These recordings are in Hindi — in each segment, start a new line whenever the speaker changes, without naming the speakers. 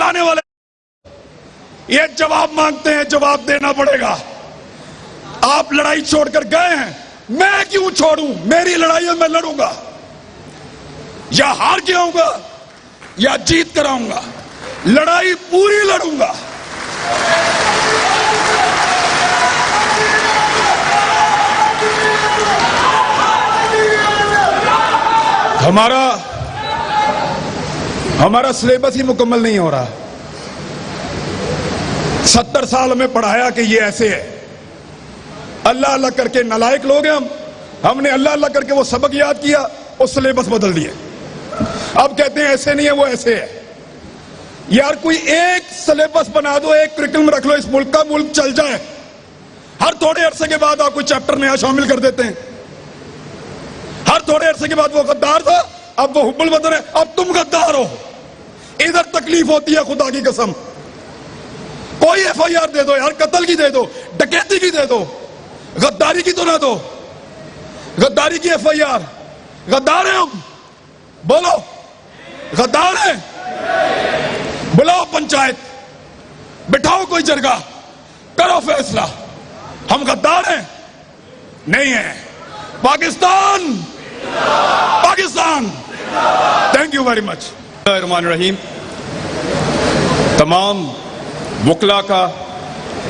आने वाले ये जवाब मांगते हैं, जवाब देना पड़ेगा। आप लड़ाई छोड़कर गए हैं, मैं क्यों छोड़ूं? मेरी लड़ाई है, मैं लड़ूंगा, या हार के आऊंगा या जीत कर आऊंगा। लड़ाई पूरी लड़ूंगा। हमारा सिलेबस ही मुकम्मल नहीं हो रहा। 70 साल हमें पढ़ाया कि ये ऐसे है। अल्लाह अल्लाह करके नालायक लोग हैं हमने अल्लाह अल्लाह करके वो सबक याद किया और सिलेबस बदल दिए। अब कहते हैं ऐसे नहीं है, वो ऐसे है। यार कोई एक सिलेबस बना दो, एक करिकुलम रख लो, इस मुल्क का, मुल्क चल जाए। हर थोड़े अरसे के बाद आप कोई चैप्टर नया शामिल कर देते हैं। हर थोड़े अरसे के बाद वो गद्दार था, अब वो हुब्बुल वतन है, अब तुम गद्दार हो। इधर तकलीफ होती है, खुदा की कसम। कोई FIR दे दो यार, कत्ल की दे दो, डकैती की दे दो, गद्दारी की तो ना दो। गद्दारी की FIR। गद्दार है हम, बोलो गद्दार है। बुलाओ पंचायत, बिठाओ कोई जरगा, करो फैसला। हम गद्दार हैं? नहीं है। Pakistan Pakistan. Thank you very much. रहमान रहीम। तमाम वकला का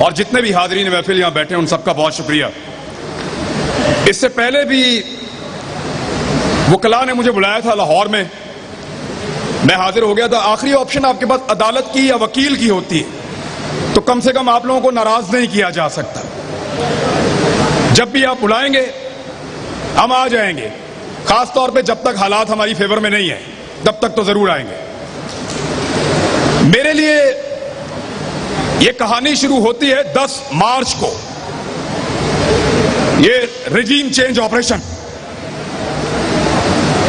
और जितने भी हाज़रीन महफिल यहां बैठे हैं उन सबका बहुत शुक्रिया। इससे पहले भी वकला ने मुझे बुलाया था लाहौर में, मैं हाजिर हो गया था। आखिरी ऑप्शन आपके पास अदालत की या वकील की होती है, तो कम से कम आप लोगों को नाराज नहीं किया जा सकता। जब भी आप बुलाएंगे हम आ जाएंगे, खास तौर पे जब तक हालात हमारी फेवर में नहीं है तब तक तो जरूर आएंगे। मेरे लिए यह कहानी शुरू होती है 10 मार्च को, ये रिजीम चेंज ऑपरेशन।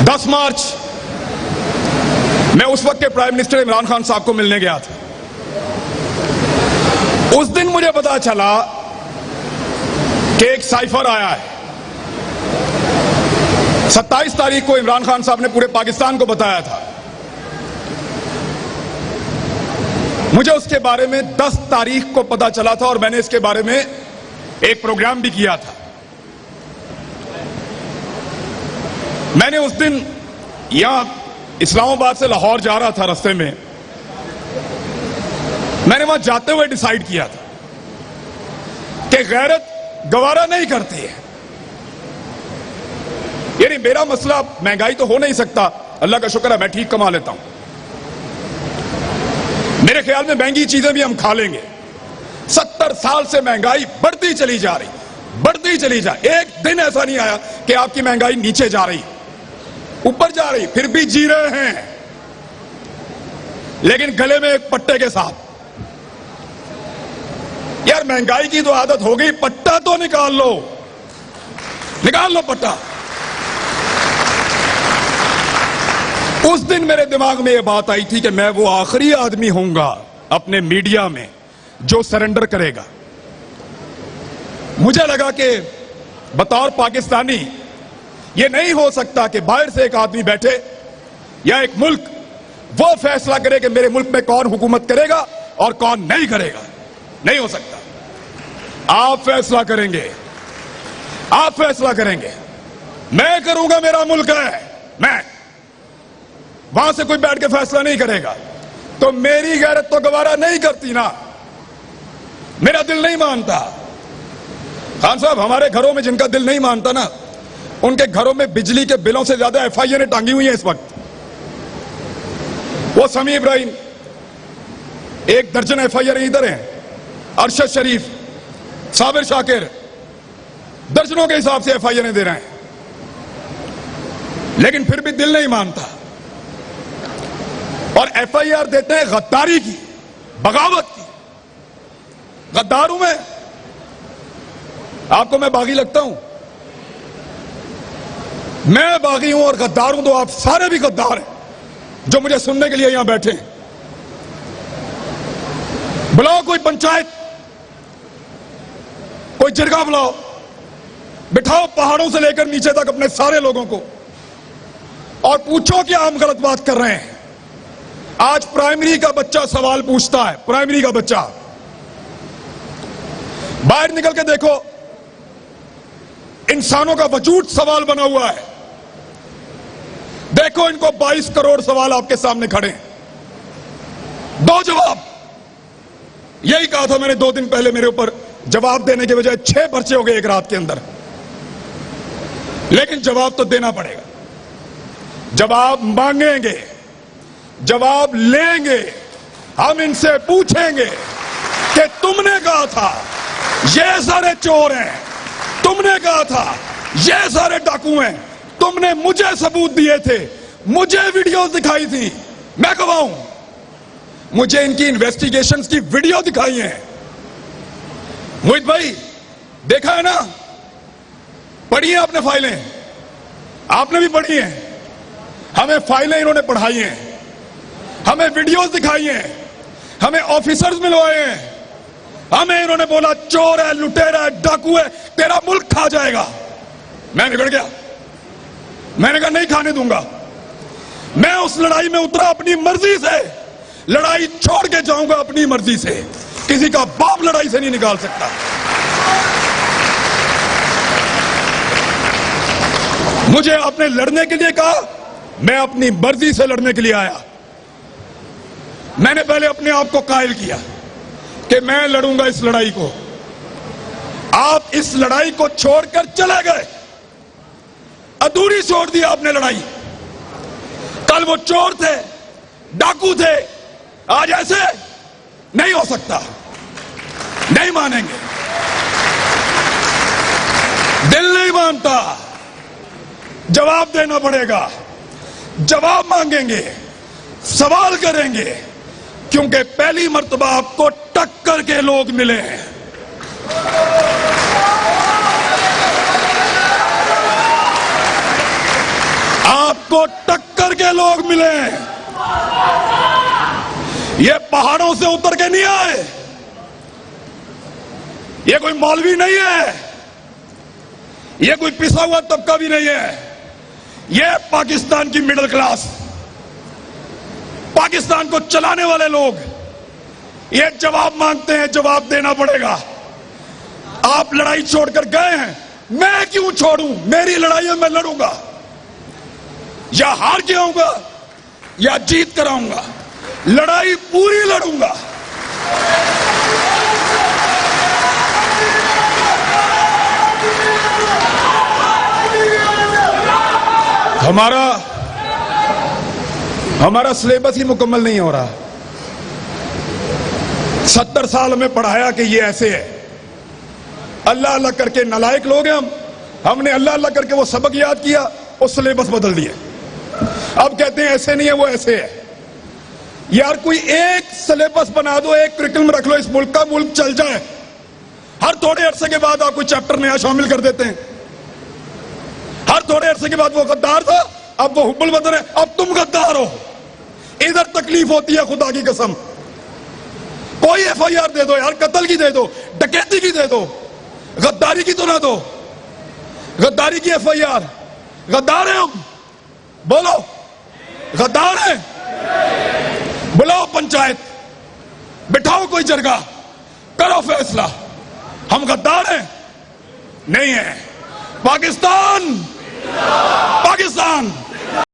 10 मार्च मैं उस वक्त के प्राइम मिनिस्टर इमरान खान साहब को मिलने गया था। उस दिन मुझे पता चला कि एक साइफर आया है। 27 तारीख को इमरान खान साहब ने पूरे पाकिस्तान को बताया था। मुझे उसके बारे में 10 तारीख को पता चला था और मैंने इसके बारे में एक प्रोग्राम भी किया था। मैंने उस दिन यहां इस्लामाबाद से लाहौर जा रहा था, रास्ते में मैंने वहां जाते हुए डिसाइड किया था कि गैरत गवारा नहीं करती है। यानी मेरा मसला महंगाई तो हो नहीं सकता, अल्लाह का शुक्र है मैं ठीक कमा लेता हूं। मेरे ख्याल में महंगी चीजें भी हम खा लेंगे। 70 साल से महंगाई बढ़ती चली जा रही, बढ़ती चली जा। एक दिन ऐसा नहीं आया कि आपकी महंगाई नीचे जा रही, ऊपर जा रही, फिर भी जी रहे हैं, लेकिन गले में एक पट्टे के साथ। यार महंगाई की तो आदत हो गई, पट्टा तो निकाल लो, निकाल लो पट्टा। उस दिन मेरे दिमाग में यह बात आई थी कि मैं वो आखिरी आदमी होऊंगा अपने मीडिया में जो सरेंडर करेगा। मुझे लगा कि बतौर पाकिस्तानी यह नहीं हो सकता कि बाहर से एक आदमी बैठे या एक मुल्क वो फैसला करे कि मेरे मुल्क में कौन हुकूमत करेगा और कौन नहीं करेगा। नहीं हो सकता। आप फैसला करेंगे, आप फैसला करेंगे। मैं करूंगा, मेरा मुल्क है, मैं। वहां से कोई बैठ के फैसला नहीं करेगा। तो मेरी गैरत तो गवारा नहीं करती ना, मेरा दिल नहीं मानता। खान साहब, हमारे घरों में जिनका दिल नहीं मानता ना, उनके घरों में बिजली के बिलों से ज्यादा FIR टांगी हुई है इस वक्त। वो समी इब्राहिम, 1 दर्जन FIR इधर हैं, अरशद शरीफ, साबिर शाकिर, दर्जनों के हिसाब से FIR दे रहे हैं, लेकिन फिर भी दिल नहीं मानता। और FIR देते हैं गद्दारी की, बगावत की। गद्दार हूं मैं? आपको मैं बागी लगता हूं? मैं बागी हूं और गद्दार हूं तो आप सारे भी गद्दार हैं जो मुझे सुनने के लिए यहां बैठे हैं। बुलाओ कोई पंचायत, कोई जिरगा बुलाओ, बिठाओ पहाड़ों से लेकर नीचे तक अपने सारे लोगों को और पूछो कि हम गलत बात कर रहे हैं। आज प्राइमरी का बच्चा सवाल पूछता है, प्राइमरी का बच्चा, बाहर निकल के देखो, इंसानों का वजूद सवाल बना हुआ है। देखो इनको 22 करोड़ सवाल आपके सामने खड़े हैं, दो जवाब। यही कहा था मैंने 2 दिन पहले, मेरे ऊपर जवाब देने के बजाय 6 पर्चे हो गए एक रात के अंदर। लेकिन जवाब तो देना पड़ेगा, जवाब मांगेंगे, जवाब लेंगे। हम इनसे पूछेंगे कि तुमने कहा था ये सारे चोर हैं, तुमने कहा था ये सारे डाकू हैं, तुमने मुझे सबूत दिए थे, मुझे वीडियोस दिखाई थी, मैं गवाहूं, मुझे इनकी इन्वेस्टिगेशंस की वीडियो दिखाई है। मोहित भाई देखा है ना, पढ़ी है आपने फाइलें, आपने भी पढ़ी हैं, हमें फाइलें इन्होंने पढ़ाई हैं, हमें वीडियोस दिखाई हैं, हमें ऑफिसर्स मिलवाए हैं, हमें इन्होंने बोला चोर है, लुटेरा है, डाकू है, तेरा मुल्क खा जाएगा। मैं बिगड़ गया, मैंने कहा नहीं खाने दूंगा। मैं उस लड़ाई में उतरा अपनी मर्जी से, लड़ाई छोड़ के जाऊंगा अपनी मर्जी से, किसी का बाप लड़ाई से नहीं निकाल सकता। मुझे आपने लड़ने के लिए कहा, मैं अपनी मर्जी से लड़ने के लिए आया। मैंने पहले अपने आप को कायल किया कि मैं लड़ूंगा इस लड़ाई को। आप इस लड़ाई को छोड़कर चले गए, अधूरी छोड़ दी आपने लड़ाई। कल वो चोर थे, डाकू थे, आज ऐसे नहीं हो सकता, नहीं मानेंगे, दिल नहीं मानता, जवाब देना पड़ेगा, जवाब मांगेंगे, सवाल करेंगे, क्योंकि पहली मर्तबा आपको टक्कर के लोग मिले हैं। आपको टक्कर के लोग मिले हैं, ये पहाड़ों से उतर के नहीं आए, ये कोई मौलवी नहीं है, ये कोई पिसा हुआ तबका भी नहीं है, ये पाकिस्तान की मिडिल क्लास, पाकिस्तान को चलाने वाले लोग, ये जवाब मांगते हैं, जवाब देना पड़ेगा। आप लड़ाई छोड़कर गए हैं, मैं क्यों छोड़ूं, मेरी लड़ाई है, मैं लड़ूंगा, या हार के आऊंगा या जीत कर आऊंगा, लड़ाई पूरी लड़ूंगा। हमारा सिलेबस ही मुकम्मल नहीं हो रहा। 70 साल हमें पढ़ाया कि ये ऐसे है, अल्लाह अल्लाह करके नालायक लोग हैं हमने अल्लाह अल्लाह करके वो सबक याद किया और सिलेबस बदल दिए। अब कहते हैं ऐसे नहीं है, वो ऐसे है। यार कोई एक सिलेबस बना दो, एक करिकुलम रख लो, इस मुल्क का, मुल्क चल जाए। हर थोड़े अरसे के बाद आप कोई चैप्टर नया शामिल कर देते हैं। हर थोड़े अरसे के बाद वो गद्दार था, अब वो हुब्बुल वतन है, अब तुम गद्दार हो। इधर तकलीफ होती है, खुदा की कसम। कोई FIR दे दो यार, कत्ल की दे दो, डकैती की दे दो, गद्दारी की तो ना दो। गद्दारी की FIR, गद्दार है हम, बोलो गद्दार है, बुलाओ पंचायत, बिठाओ कोई जरगा, करो फैसला, हम गद्दार हैं? नहीं है। पाकिस्तान, पाकिस्तान